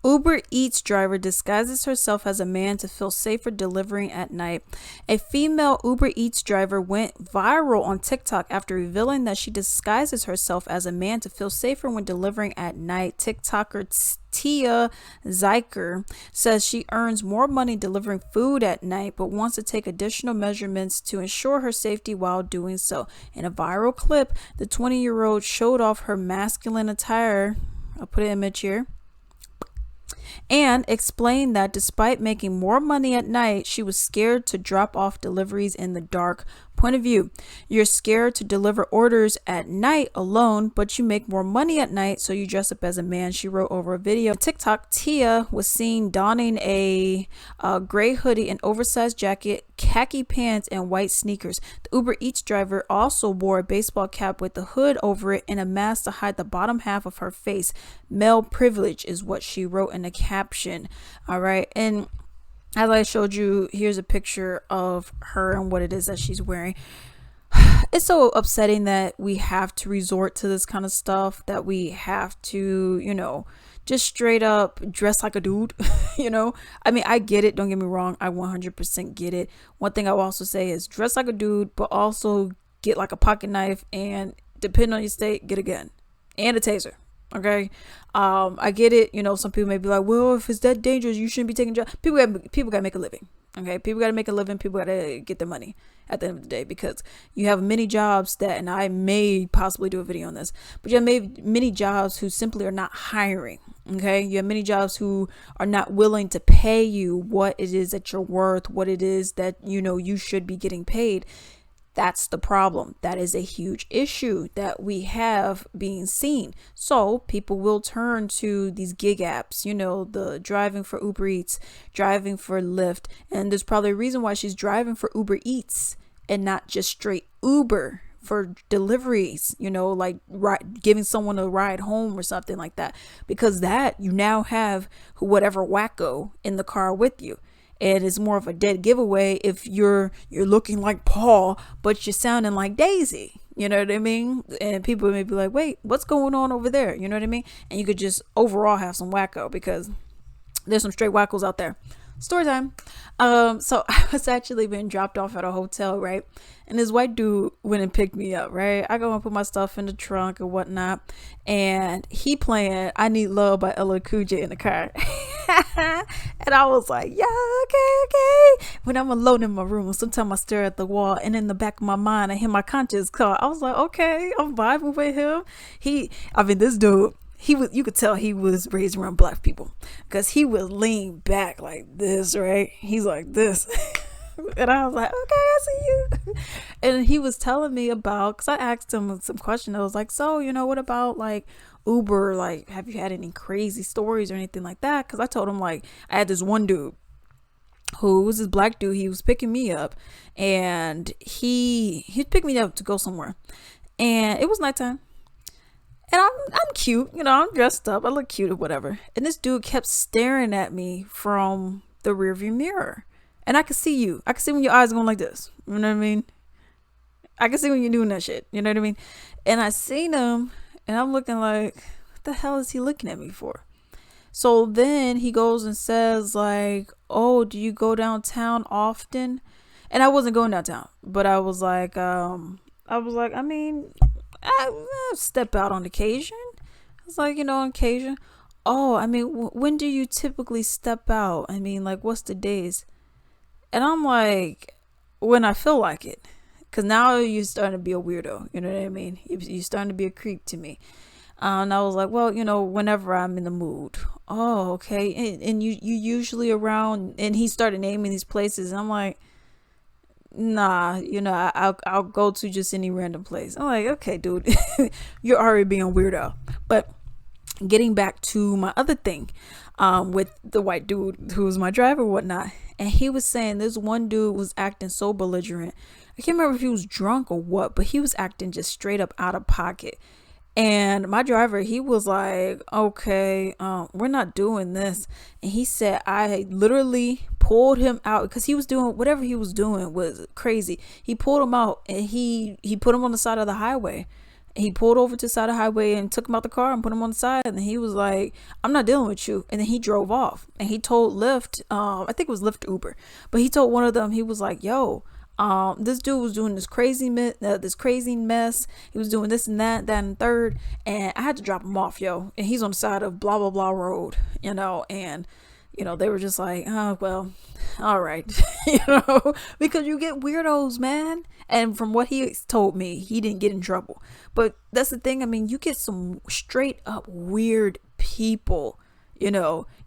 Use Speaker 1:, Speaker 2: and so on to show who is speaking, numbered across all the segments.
Speaker 1: Uber Eats driver disguises herself as a man to feel safer delivering at night. A female Uber Eats driver went viral on TikTok after revealing that she disguises herself as a man to feel safer when delivering at night. TikToker Tia Zeiker says she earns more money delivering food at night but wants to take additional measurements to ensure her safety while doing so. In a viral clip, the 20-year-old showed off her masculine attire. I'll put an image here. And explained that despite making more money at night, she was scared to drop off deliveries in the dark. Point of view: you're scared to deliver orders at night alone, but you make more money at night, so you dress up as a man, she wrote over a video. On TikTok, Tia was seen donning a gray hoodie, an oversized jacket, khaki pants, and white sneakers. The Uber Eats driver also wore a baseball cap with the hood over it and a mask to hide the bottom half of her face. Male privilege is what she wrote in the caption. All right. And as I showed you, here's a picture of her and what it is that she's wearing. It's so upsetting that we have to resort to this kind of stuff, that we have to, just straight up dress like a dude. I mean, I get it. Don't get me wrong. I 100% get it. One thing I will also say is dress like a dude, but also get like a pocket knife, and depending on your state, get a gun and a taser. Okay. I get it. Some people may be like, well, if it's that dangerous, you shouldn't be taking jobs. People gotta make a living. Okay. People gotta make a living. People gotta get their money at the end of the day, because you have many jobs that, and I may possibly do a video on this, but you have many jobs who simply are not hiring. Okay. You have many jobs who are not willing to pay you what it is that you're worth, what it is that, you should be getting paid. That's the problem. That is a huge issue that we have being seen. So people will turn to these gig apps, the driving for Uber Eats, driving for Lyft. And there's probably a reason why she's driving for Uber Eats and not just straight Uber for deliveries, like giving someone a ride home or something like that. Because that you now have whatever wacko in the car with you. And it's more of a dead giveaway if you're looking like Paul, but you're sounding like Daisy. You know what I mean? And people may be like, wait, what's going on over there? You know what I mean? And you could just overall have some wacko, because there's some straight wackos out there. Story time. So I was actually being dropped off at a hotel, right? And this white dude went and picked me up, right? I go and put my stuff in the trunk and whatnot, and he playing "I Need Love" by LL Cool J in the car. And I was like, yeah, okay. When I'm alone in my room, sometimes I stare at the wall, and in the back of my mind, I hear my conscience call. I was like, okay, I'm vibing with him. This dude, you could tell he was raised around black people, because he would lean back like this, right? He's like this. And I was like, okay, I see you. And he was telling me about, because I asked him some questions. I was like, so, what about like Uber? Like, have you had any crazy stories or anything like that? Because I told him, like, I had this one dude who was this black dude. He was picking me up, and he'd pick me up to go somewhere. And it was nighttime. And I'm cute, I'm dressed up. I look cute or whatever. And this dude kept staring at me from the rearview mirror. And I could see you. I could see when your eyes are going like this. You know what I mean? I can see when you're doing that shit. You know what I mean? And I seen him, and I'm looking like, what the hell is he looking at me for? So then he goes and says like, oh, do you go downtown often? And I wasn't going downtown, but I was like, I mean, I step out on occasion. I was like, on occasion. Oh, I mean, when do you typically step out? I mean, like, what's the days? And I'm like, when I feel like it. Because now you're starting to be a weirdo. You know what I mean? You're starting to be a creep to me. And I was like, well, whenever I'm in the mood. Oh, okay. And you usually around. And he started naming these places. And I'm like, nah, I'll go to just any random place. I'm like, okay, dude, you're already being weirdo. But getting back to my other thing, with the white dude who was my driver and whatnot. And he was saying this one dude was acting so belligerent. I can't remember if he was drunk or what, but he was acting just straight up out of pocket. And my driver, he was like, okay, we're not doing this. And he said, I literally pulled him out because he was doing whatever he was doing was crazy. He pulled him out and he put him on the side of the highway. He pulled over to the side of the highway and took him out the car and put him on the side. And then he was like, I'm not dealing with you. And then he drove off. And he told Lyft, I think it was Lyft Uber, but he told one of them, he was like, yo, this dude was doing this crazy mess. He was doing this and that and third, and I had to drop him off, yo. And he's on the side of blah blah blah road, and they were just like, oh well, all right, because you get weirdos, man. And from what he told me, he didn't get in trouble. But that's the thing. I mean, you get some straight up weird people.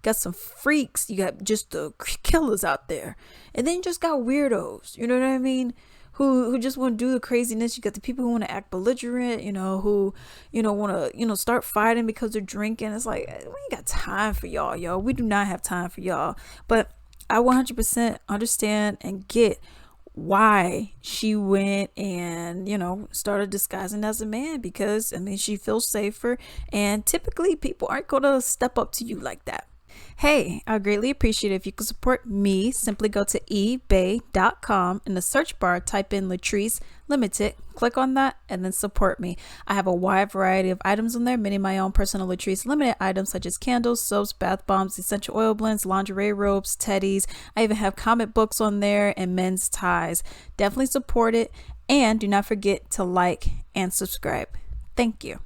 Speaker 1: Got some freaks. You got just the killers out there, and then you just got weirdos. You know what I mean? Who just want to do the craziness. You got the people who want to act belligerent. Who want to start fighting because they're drinking. It's like, we ain't got time for y'all, yo. We do not have time for y'all. But I 100% understand and get why she went and started disguising as a man, because she feels safer, and typically people aren't gonna step up to you like that. Hey, I'd greatly appreciate it if you could support me. Simply go to ebay.com. In the search bar, type in Latrice Limited, click on that, and then support me. I have a wide variety of items on there, many of my own personal Latrice Limited items such as candles, soaps, bath bombs, essential oil blends, lingerie robes, teddies. I even have comic books on there and men's ties. Definitely support it, and do not forget to like and subscribe. Thank you.